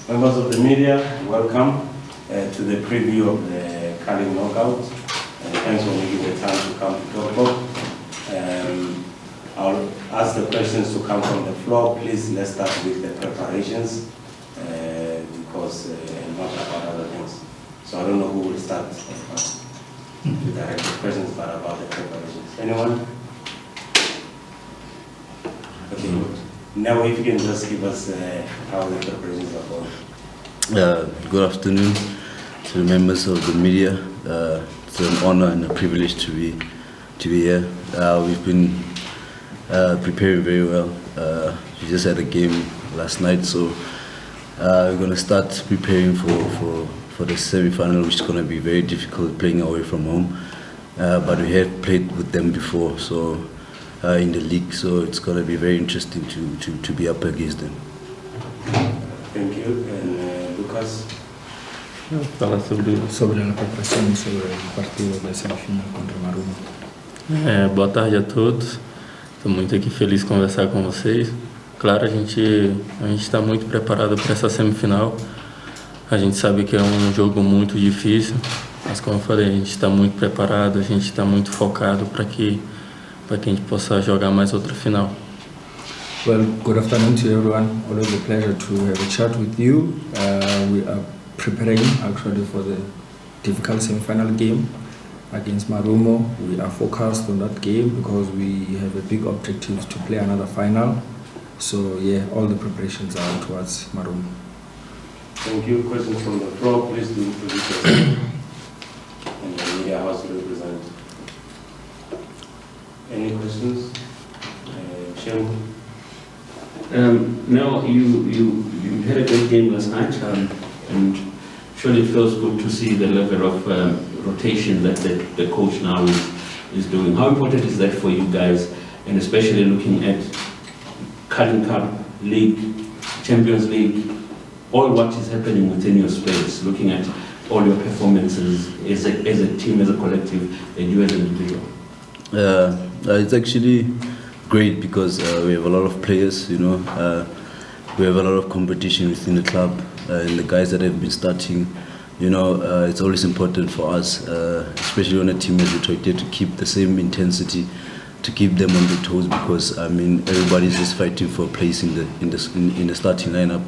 Members of the media, welcome to the preview of the Carling Knockout. Thanks for making the time to come to talk about. I'll ask the questions to come from the floor. Please, let's start with the preparations because not about other things. So I don't know who will start to direct the questions, but about the preparations. Anyone? Okay. Now, if you can just give us how the preparations are going. Good afternoon to the members of the media. It's an honor and a privilege to be here. We've been preparing very well. We just had a game last night, so we're going to start preparing for the semi-final, which is going to be very difficult playing away from home. But we have played with them before, so in the league, so it's going to be very interesting to be up against them. Thank you. And Lucas? Fala sobre a preparação, sobre o partido da semifinal contra o Marumo. Boa tarde a todos. Estou muito aqui feliz de conversar com vocês. Claro, a gente está muito preparado para essa semifinal. A gente sabe que é um jogo muito difícil, mas como eu falei, a gente está muito preparado, a gente está muito focado para que a gente possa jogar mais outra final. Well, good afternoon to everyone. Always a pleasure to have a chat with you. We are preparing actually for the difficult semi-final game against Marumo. We are focused on that game because we have a big objective to play another final. So yeah, all the preparations are towards Marumo. Thank you. Questions from the floor, please do introduce yourself and the media house to represent. Any questions? Shem? No, you had a great game last night, and surely it feels good to see the level of rotation that the coach now is doing. How important is that for you guys, and especially looking at Carling Cup, League, Champions League, all what is happening within your space, looking at all your performances as a team, as a collective, and you as an individual? It's actually great because we have a lot of players, we have a lot of competition within the club, and the guys that have been starting, it's always important for us, especially on a team as we try to keep the same intensity, to keep them on the toes, because everybody's just fighting for a place in the starting lineup.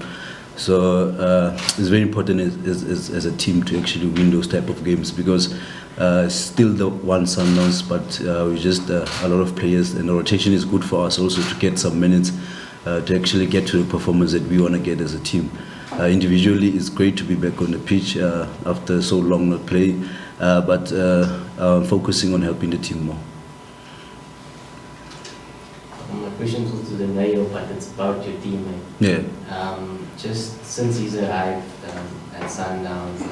So it's very important as a team to actually win those type of games, because still the one Sundowns, but we just a lot of players, and the rotation is good for us also to get some minutes to actually get to the performance that we want to get as a team. Individually, it's great to be back on the pitch after so long not playing, but focusing on helping the team more. My question was to the mayor, but it's about your teammate. Yeah. Just since he's arrived at Sundowns,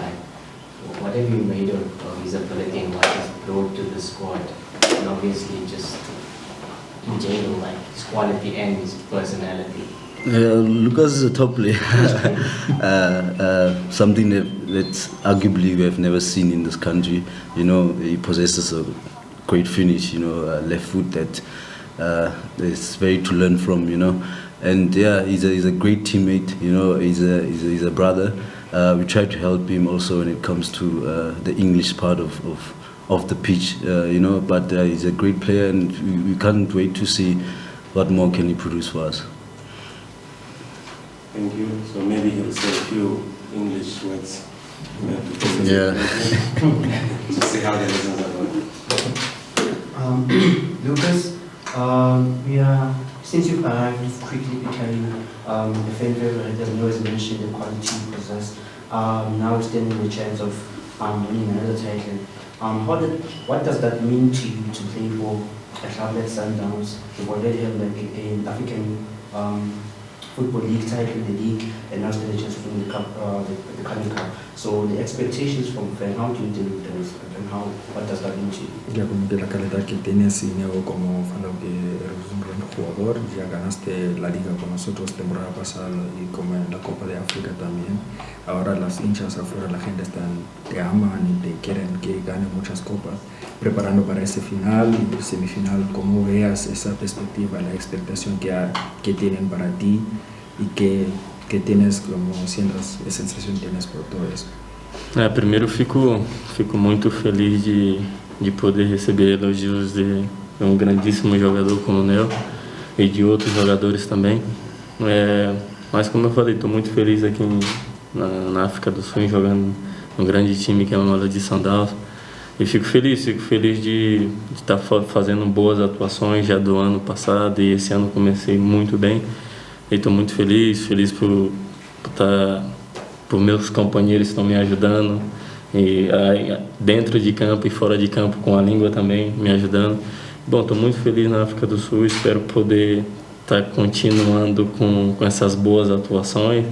what have you made of his ability and what he's brought to the squad? And obviously just in general, his quality and his personality. Lucas is a top player. Something that's arguably we have never seen in this country. He possesses a great finish, left foot that is very to learn from, And yeah, he's a great teammate, he's a brother. We try to help him also when it comes to the English part of the pitch, but he's a great player, and we can't wait to see what more can he produce for us. Thank you. So maybe he'll say a few English words. Yeah. To see how the lessons are going. Lucas, since you've arrived, you've quickly become a fan favorite, as Noah has mentioned, the quality you possess, now extending the chance of winning another title. What does that mean to you to play for a club like Sundowns? You already have an African Football League title in the league, and now stand a chance to win the cup, the Carling Cup. So the expectations from fans, how do you deal with those, and what does that mean to you? Ya como que la calidad que tienes y Neo como fan que eres un gran jugador, ya ganaste la liga con nosotros temporada pasada y como en la Copa de África también. Ahora las hinchas afuera, la gente te aman y te quieren que gane muchas copas. Preparando para ese final y semifinal, ¿cómo veas esa perspectiva, la expectación que tienen para ti y qué que tienes como sientas esa sensación tienes por todo eso? Primeiro fico muito feliz de poder receber elogios de um grandíssimo jogador como o Neo e de outros jogadores também. Mas como eu falei, estou muito feliz aqui na África do Sul, jogando num grande time que é o Mamelodi Sundowns. E fico feliz de estar fazendo boas atuações já do ano passado, e esse ano comecei muito bem. E estou muito feliz por meus companheiros que estão me ajudando, e dentro de campo e fora de campo, com a língua também me ajudando. Bom, estou muito feliz na África do Sul, espero poder estar continuando com essas boas atuações.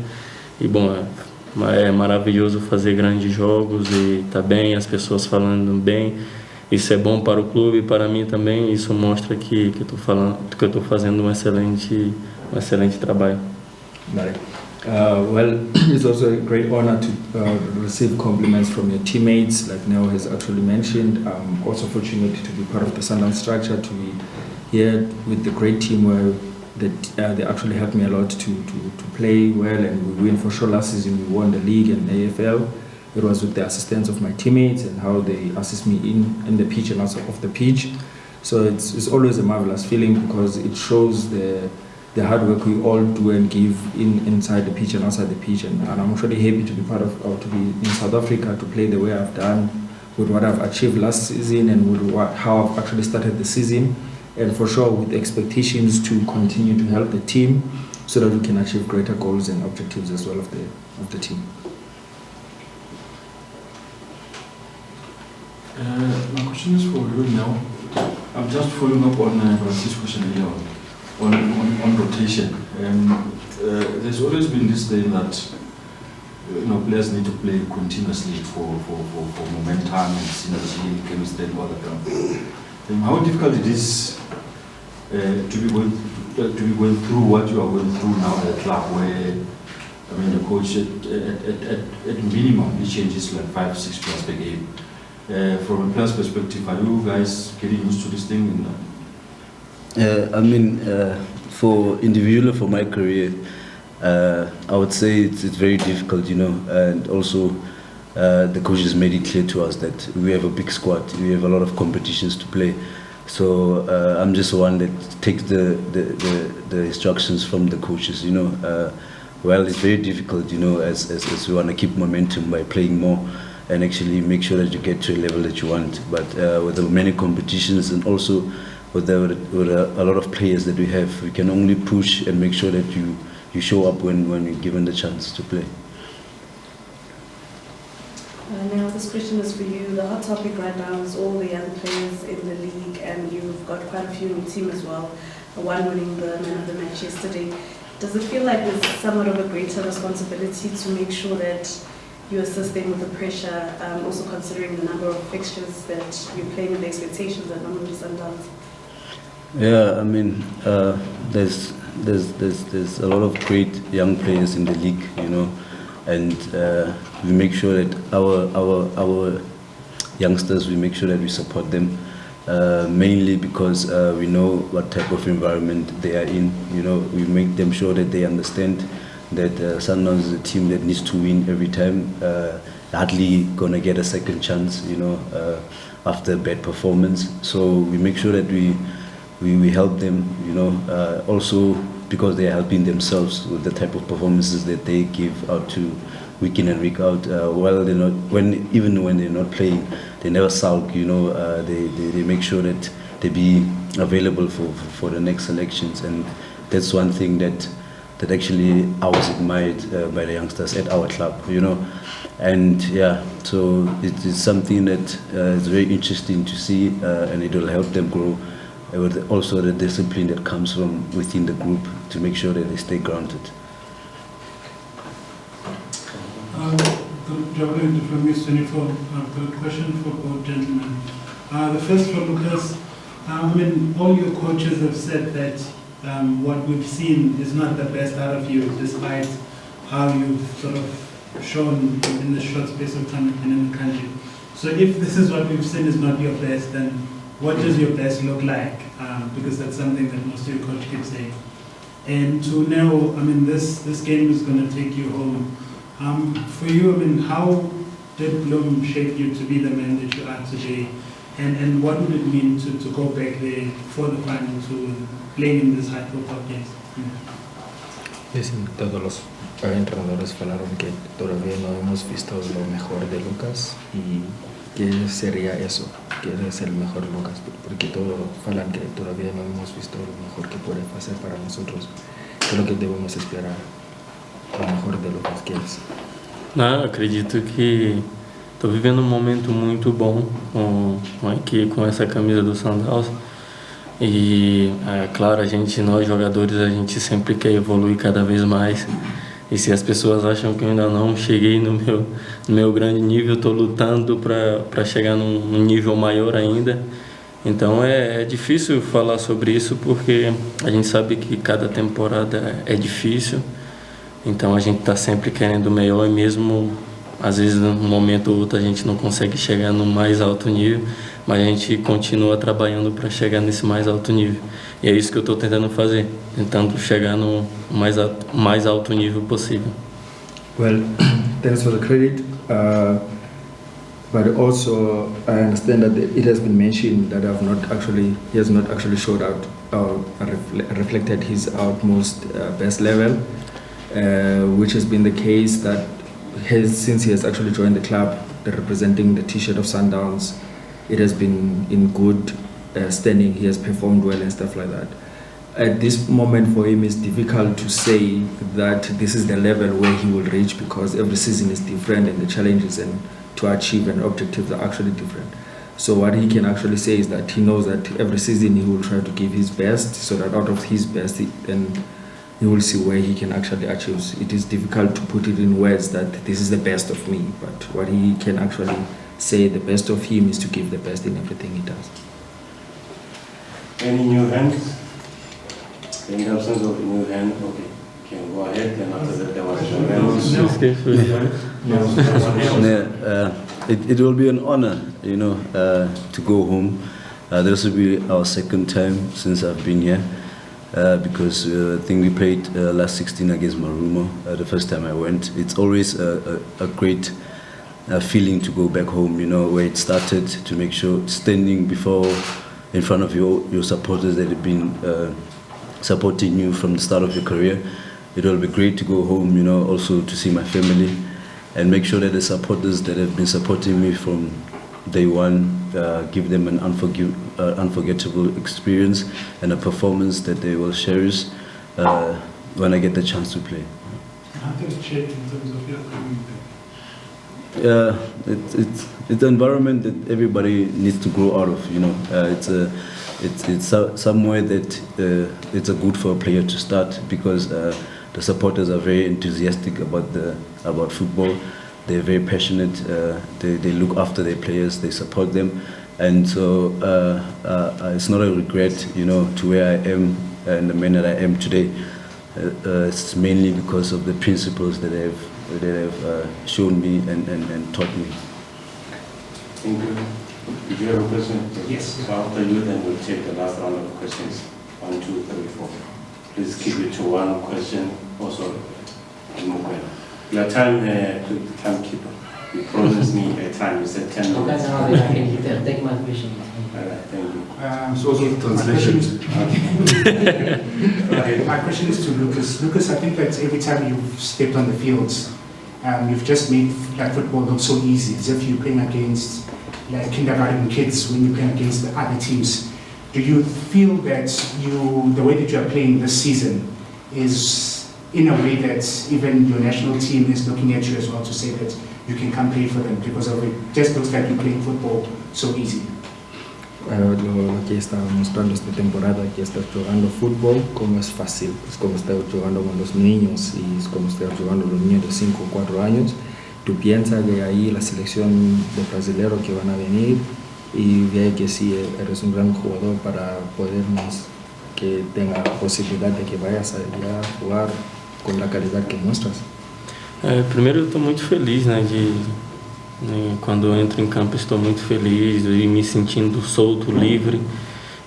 E bom, é maravilhoso fazer grandes jogos e tá bem, as pessoas falando bem. Isso é bom para o clube e para mim também. Isso mostra que eu estou fazendo um excelente trabalho. Well, it's also a great honor to receive compliments from your teammates, like Neo has actually mentioned. I'm also fortunate to be part of the Sundowns structure, to be here with the great team where they actually helped me a lot to play well, and we win for sure. Last season we won the league and AFL. It was with the assistance of my teammates and how they assist me in the pitch and also off the pitch. So it's always a marvelous feeling, because it shows the hard work we all do and give inside the pitch and outside the pitch. And I'm actually happy to be part of, or to be in South Africa, to play the way I've done, with what I've achieved last season and with how I've actually started the season. And for sure with expectations to continue to help the team so that we can achieve greater goals and objectives as well of the team. My question is for you now. I'm just following up on Francis' question earlier on rotation. There's always been this thing that players need to play continuously for momentum and synergy, chemistry, and all that kind of thing. How difficult it is to be going through what you are going through now at the club, where the coach at minimum he changes like 5-6 players per game. From a player's perspective, are you guys getting used to this thing? For individually, for my career, I would say it's very difficult, and also the coaches made it clear to us that we have a big squad, we have a lot of competitions to play. So I'm just one that takes the instructions from the coaches, Well, it's very difficult, as we want to keep momentum by playing more and actually make sure that you get to a level that you want. But with the many competitions and also with a lot of players that we have, we can only push and make sure that you show up when you're given the chance to play. Now this question is for you. The hot topic right now is all the young players in the league, and you've got quite a few in the team as well. One winning the man of the match yesterday. Does it feel like there's somewhat of a greater responsibility to make sure that you assist them with the pressure, also considering the number of fixtures that you're playing with the expectations at Mamelodi Sundowns? Yeah, there's a lot of great young players in the league, and we make sure that our youngsters, we make sure that we support them, mainly because we know what type of environment they are in. We make them sure that they understand that Sundowns is a team that needs to win every time, hardly gonna get a second chance, after a bad performance. So we make sure that we help them, also because they are helping themselves with the type of performances that they give out to week in and week out. Even when they're not playing, they never sulk. They make sure that they be available for the next selections, and that's one thing that actually I was admired by the youngsters at our club, and yeah, so it's something that is very interesting to see, and it will help them grow. With also the discipline that comes from within the group to make sure that they stay grounded. The question for both gentlemen. The first for Lucas. All your coaches have said that what we've seen is not the best out of you, despite how you've sort of shown in the short space of time you've been in the country. So if this is what we've seen is not your best, then what does your best look like? Because that's something that most of your coach keep saying. And to know, I mean, this game is going to take you home. For you, I mean, how did Bloem shape you to be the man that you are today? And what would it mean to go back there for the final to playing in this high-profile games? Todos los entrenadores falaron que todavía no hemos visto lo mejor de Lucas y que sería eso, que es el mejor Lucas, porque todos falan que todavía no hemos visto lo mejor que puede hacer para nosotros. Creo que debemos esperar lo mejor de Lucas, que es. Não, acredito que estou vivendo um momento muito bom com essa camisa do Sundowns. E, claro, nós jogadores, a gente sempre quer evoluir cada vez mais. E se as pessoas acham que eu ainda não cheguei no meu grande nível, estou lutando para chegar num nível maior ainda. Então é difícil falar sobre isso porque a gente sabe que cada temporada é difícil. Então a gente está sempre querendo o melhor e mesmo às vezes num momento ou outro a gente não consegue chegar no mais alto nível, mas a gente continua trabalhando para chegar nesse mais alto nível. E é isso que eu estou tentando fazer, tentando chegar no mais alto nível possível. Well, thanks for the credit, but also I understand that it has been mentioned that he has not actually showed out or reflected his utmost best level, which has been the case that since he has actually joined the club, representing the T-shirt of Sundowns, it has been in good standing. He has performed well and stuff like that. At this moment for him, it's difficult to say that this is the level where he will reach because every season is different and the challenges and to achieve an objective are actually different. So what he can actually say is that he knows that every season he will try to give his best, so that out of his best, then he will see where he can actually achieve. It is difficult to put it in words that this is the best of me, but what he can actually say the best of him is to give the best in everything he does. Any new hands? In the absence of new hand, okay, can go ahead. And after that, there was it will be an honor, to go home. This will be our second time since I've been here. Because I think we played last 16 against Marumo. The first time I went, it's always a great feeling to go back home. Where it started, to make sure standing in front of your supporters that have been supporting you from the start of your career. It will be great to go home. Also to see my family and make sure that the supporters that have been supporting me from day one, give them an unforgettable experience and a performance that they will cherish when I get the chance to play. How does it shape in terms of your coming back? It's an environment that everybody needs to grow out of. It's somewhere that it's a good for a player to start because the supporters are very enthusiastic about football. They're very passionate, they look after their players, they support them, and so it's not a regret, to where I am and the man that I am today. It's mainly because of the principles that they have shown me and taught me. Thank you. Did you have a question? Yes. So after you, then we'll take the last round of questions. 1, 2, 3, 4. Please keep it to one question. Also, your timekeeper. You promised me a time. You said 10 minutes. Okay, I can take my question. All right, thank you. So also translation. My question is to Lucas. Lucas, I think that every time you've stepped on the fields, you've just made football look so easy, as if you're playing against kindergarten kids when you're playing against the other teams. Do you feel that the way that you are playing this season is in a way that even your national team is looking at you as well to say that you can come play for them because of it just looks like you're playing football so easy? Lo que está mostrando esta temporada, que está jugando fútbol como es fácil, es como estar jugando con los niños y es como estar jugando los niños de 5 o 4 años. Tú piensas que ahí la selección de brasileños que van a venir y ve que sí eres un gran jugador para podernos que tenga posibilidad de que vayas allá a jugar con la calidad que muestras. Primeiro eu estou muito feliz, quando eu entro em campo estou muito feliz e me sentindo solto, livre.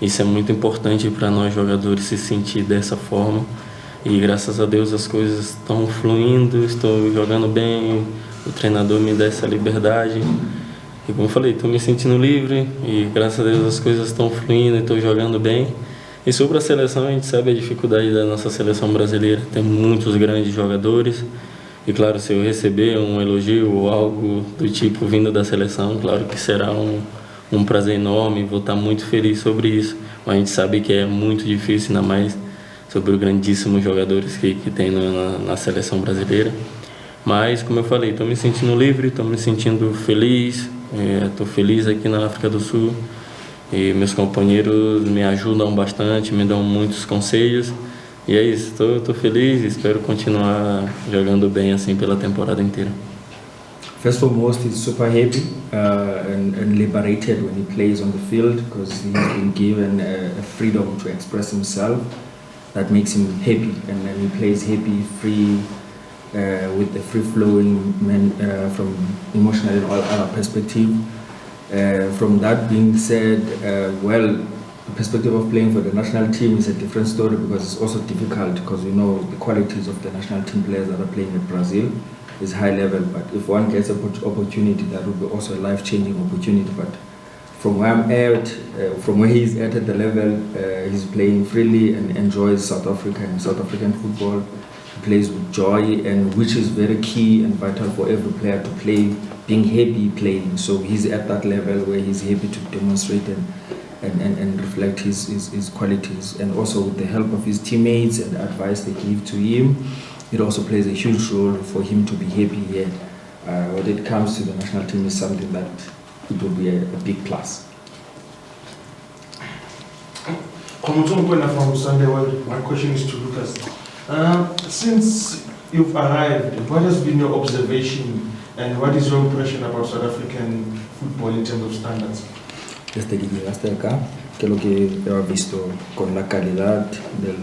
Isso é muito importante para nós jogadores se sentir dessa forma. E graças a Deus as coisas estão fluindo, estou jogando bem, o treinador me dá essa liberdade. E como eu falei, estou me sentindo livre e graças a Deus as coisas estão fluindo e estou jogando bem. E sobre a seleção, a gente sabe a dificuldade da nossa seleção brasileira. Tem muitos grandes jogadores. E claro, se eu receber um elogio ou algo do tipo vindo da seleção, claro que será um prazer enorme, vou estar muito feliz sobre isso. Mas a gente sabe que é muito difícil, ainda mais sobre os grandíssimos jogadores que tem na seleção brasileira. Mas, como eu falei, estou me sentindo livre, estou me sentindo feliz, estou feliz aqui na África do Sul. E meus companheiros me ajudam bastante, me dão muitos conselhos. E é isso, estou feliz e espero continuar jogando bem assim pela temporada inteira. First and foremost, he's super happy and liberated when he plays on the field because he's been given a freedom to express himself that makes him happy, and then he plays happy, free, with the free-flowing from emotional and all other perspective. From that being said, well, the perspective of playing for the national team is a different story because it's also difficult because we know the qualities of the national team players that are playing in Brazil is high level, but if one gets an opportunity, that would be also a life-changing opportunity. But from where I'm at, from where he's at the level, he's playing freely and enjoys South Africa and South African football. He plays with joy, and which is very key and vital for every player to play, being happy playing. So he's at that level where he's happy to demonstrate and reflect his qualities, and also with the help of his teammates and the advice they give to him, it also plays a huge role for him to be happy here. When it comes to the national team, is something that it will be a big plus. From Sunday, well, my question is to Lucas. Since you've arrived, what has been your observation and what is your impression about South African football in terms of standards? Desde que llegaste acá, ¿qué es lo que has visto con la calidad del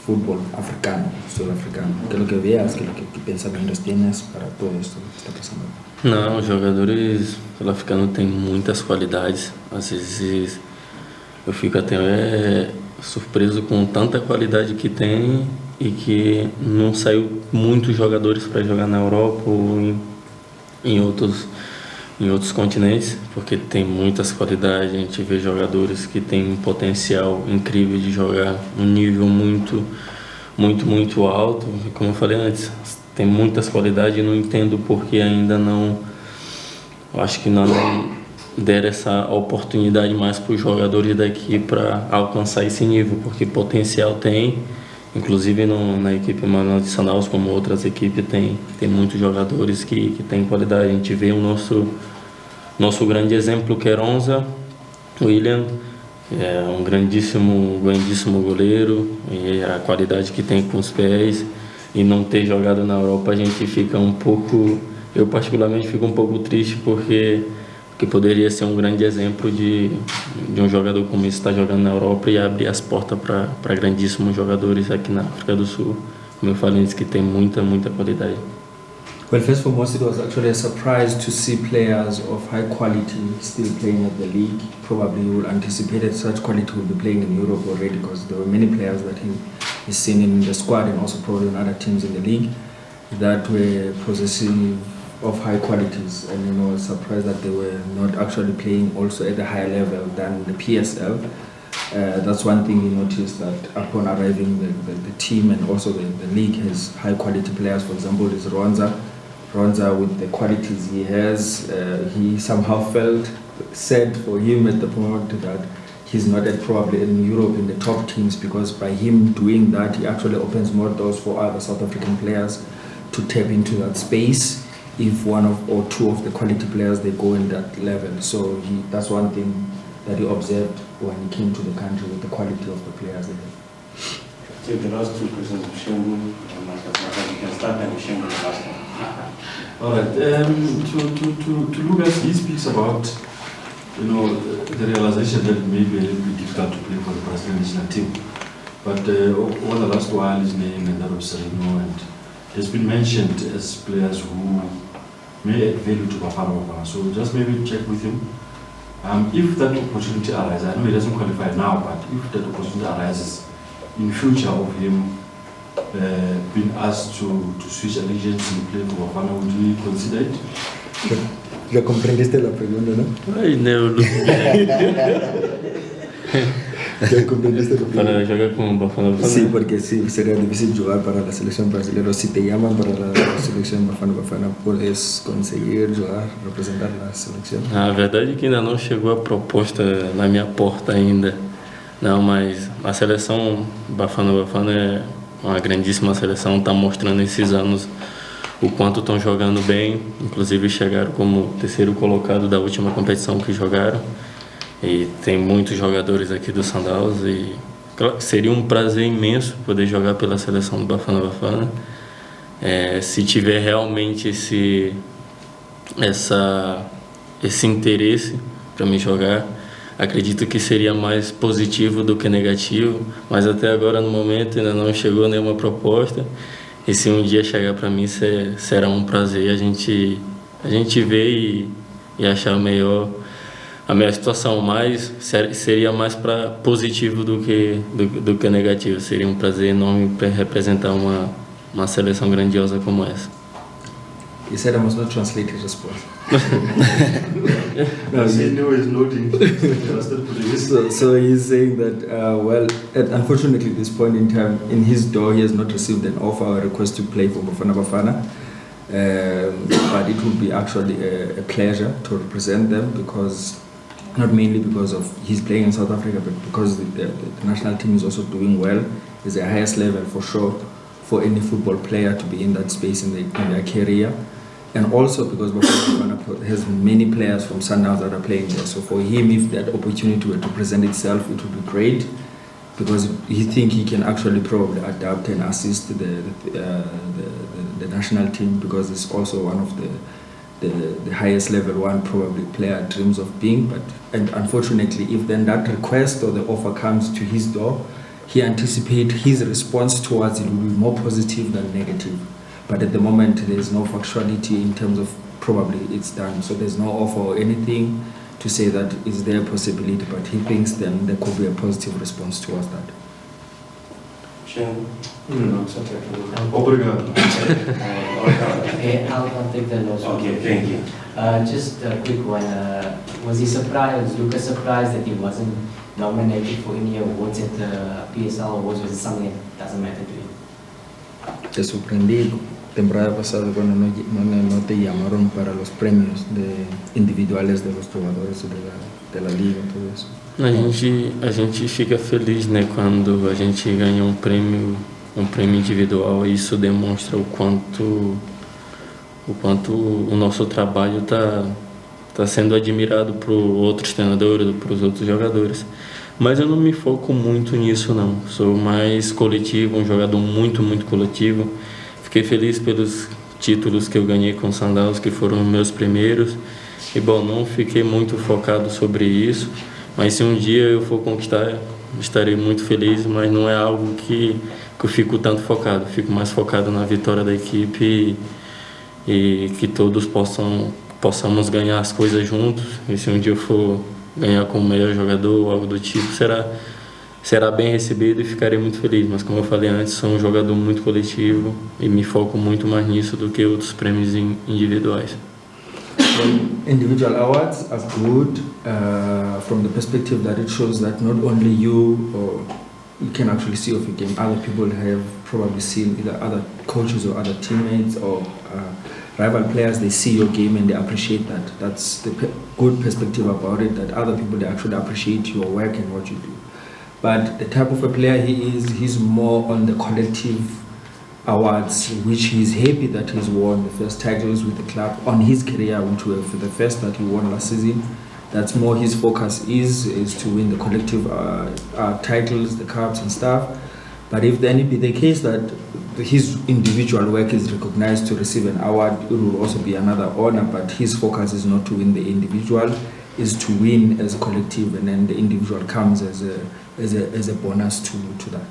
fútbol africano, sudafricano? ¿Qué es lo que veas, qué pensamientos tienes para todo esto que está pasando? Não, os jogadores sul-africanos têm muitas qualidades. Às vezes eu fico até surpreso com tanta qualidade que tem e que não saiu muitos jogadores para jogar na Europa ou em outros continentes, porque tem muitas qualidades. A gente vê jogadores que têm um potencial incrível de jogar um nível muito alto. E como eu falei antes, tem muitas qualidades e não entendo porque ainda não, acho que não deram essa oportunidade mais para os jogadores daqui para alcançar esse nível, porque potencial tem. Inclusive na equipe Mamelodi Sundowns, como outras equipes, tem muitos jogadores que têm qualidade. A gente vê o nosso grande exemplo, que é Ronza, William, é um grandíssimo goleiro, e a qualidade que tem com os pés, e não ter jogado na Europa, a gente fica um pouco, eu particularmente fico um pouco triste, porque poderia ser um grande exemplo de um jogador como esse estar jogando na Europa e abrir as portas para grandíssimos jogadores aqui na África do Sul, como eu falei antes, que tem muita qualidade. Well, first and foremost, it was actually a surprise to see players of high quality still playing at the league. Probably you would anticipate that such quality will be playing in Europe already, because there were many players that he's seen in the squad and also probably in other teams in the league that were possessive of high qualities, and surprised that they were not actually playing also at a higher level than the PSL. That's one thing you notice, that upon arriving the team and also the league has high quality players. For example, there's Ronza with the qualities he has, he somehow felt sad for him at the point that he's not probably in Europe in the top teams, because by him doing that, he actually opens more doors for other South African players to tap into that space if one or two of the quality players they go in that level. So that's one thing that he observed when he came to the country, with the quality of the players they have. Take the last two questions of Shengu and you can start and Shengu the last one. All right. To Lucas, he speaks about the realization that it may be a little bit difficult to play for the Brazilian national team. But over the last while, his name and that of Sereno and has been mentioned as players who may add value to Bafana. So just maybe check with him. If that opportunity arises, I know he doesn't qualify now, but if that opportunity arises in future of him been asked to switch allegiance and play for Bafana, would you consider it? ¿Ya comprendiste la pregunta, no? Ay, Neo. ¿Ya comprendiste la pregunta? Para jugar con Bafana. Sí, porque sí, sería difícil jugar para la selección brasileña. Si te llaman para la selección Bafana, puedes conseguir jugar, representar la selección. A verdade é que ainda não chegou a proposta na minha porta ainda. Não, mas a seleção Bafana é uma grandíssima seleção, está mostrando esses anos o quanto estão jogando bem, inclusive chegaram como terceiro colocado da última competição que jogaram, e tem muitos jogadores aqui do Sundowns, e seria um prazer imenso poder jogar pela seleção do Bafana. Se tiver realmente esse interesse para me jogar, acredito que seria mais positivo do que negativo, mas até agora no momento ainda não chegou nenhuma proposta. E se um dia chegar para mim, será um prazer a gente ver e achar a melhor situação, mas seria mais para positivo do que negativo. Seria um prazer enorme para representar uma seleção grandiosa como essa. He said I must not translate his response. No, Neo is noting. So he's saying that, unfortunately at this point in time, in his door, he has not received an offer or a request to play for Bafana. But it would be actually a pleasure to represent them, because not mainly because of he's playing in South Africa, but because the national team is also doing well. It's the highest level for sure for any football player to be in that space in their career. And also because Bafana has many players from Sundowns that are playing there. So for him, if that opportunity were to present itself, it would be great, because he thinks he can actually probably adapt and assist the national team, because it's also one of the highest level one probably player dreams of being. And unfortunately, if then that request or the offer comes to his door, he anticipates his response towards it will be more positive than negative. But at the moment, there's no factuality in terms of probably it's done. So there's no offer or anything to say that is there a possibility, but he thinks then there could be a positive response towards that. No, it's okay. Obrigado. Okay, I'll take that also. Okay, thank you. Just a quick one. Was Lucas surprised that he wasn't nominated for any awards at the PSL awards? Was it something that doesn't matter to him? Te sorprendí temporada pasada cuando no te llamaron para los premios individuales de los jugadores de la liga, todo eso. A gente fica feliz, né, quando a gente ganha um prêmio individual, e isso demonstra o quanto o nosso trabalho tá sendo admirado por outros treinadores, por outros jogadores. Mas eu não me foco muito nisso, não. Sou mais coletivo, um jogador muito coletivo. Fiquei feliz pelos títulos que eu ganhei com o Sundowns, que foram os meus primeiros. E, bom, não fiquei muito focado sobre isso. Mas se um dia eu for conquistar, estarei muito feliz. Mas não é algo que eu fico tanto focado. Fico mais focado na vitória da equipe e que todos possamos ganhar as coisas juntos. E se um dia eu for ganhar como melhor jogador ou algo do tipo, será bem recebido e ficarei muito feliz. Mas como eu falei antes, sou um jogador muito coletivo e me foco muito mais nisso do que outros prêmios individuais. Well, individual awards are good from the perspective that it shows that not only you can actually see of your game, other people have probably seen, either other coaches or other teammates or rival players, they see your game and they appreciate that. That's the good perspective about it, that other people, they actually appreciate your work and what you do. But the type of a player he's more on the collective awards, which he's happy that he's won the first titles with the club on his career, which were for the first that he won last season. That's more his focus is to win the collective titles, the cups and stuff. But if then it be the case that his individual work is recognized to receive an award, it will also be another honor, but his focus is not to win the individual, is to win as a collective, and then the individual comes as a bonus to that.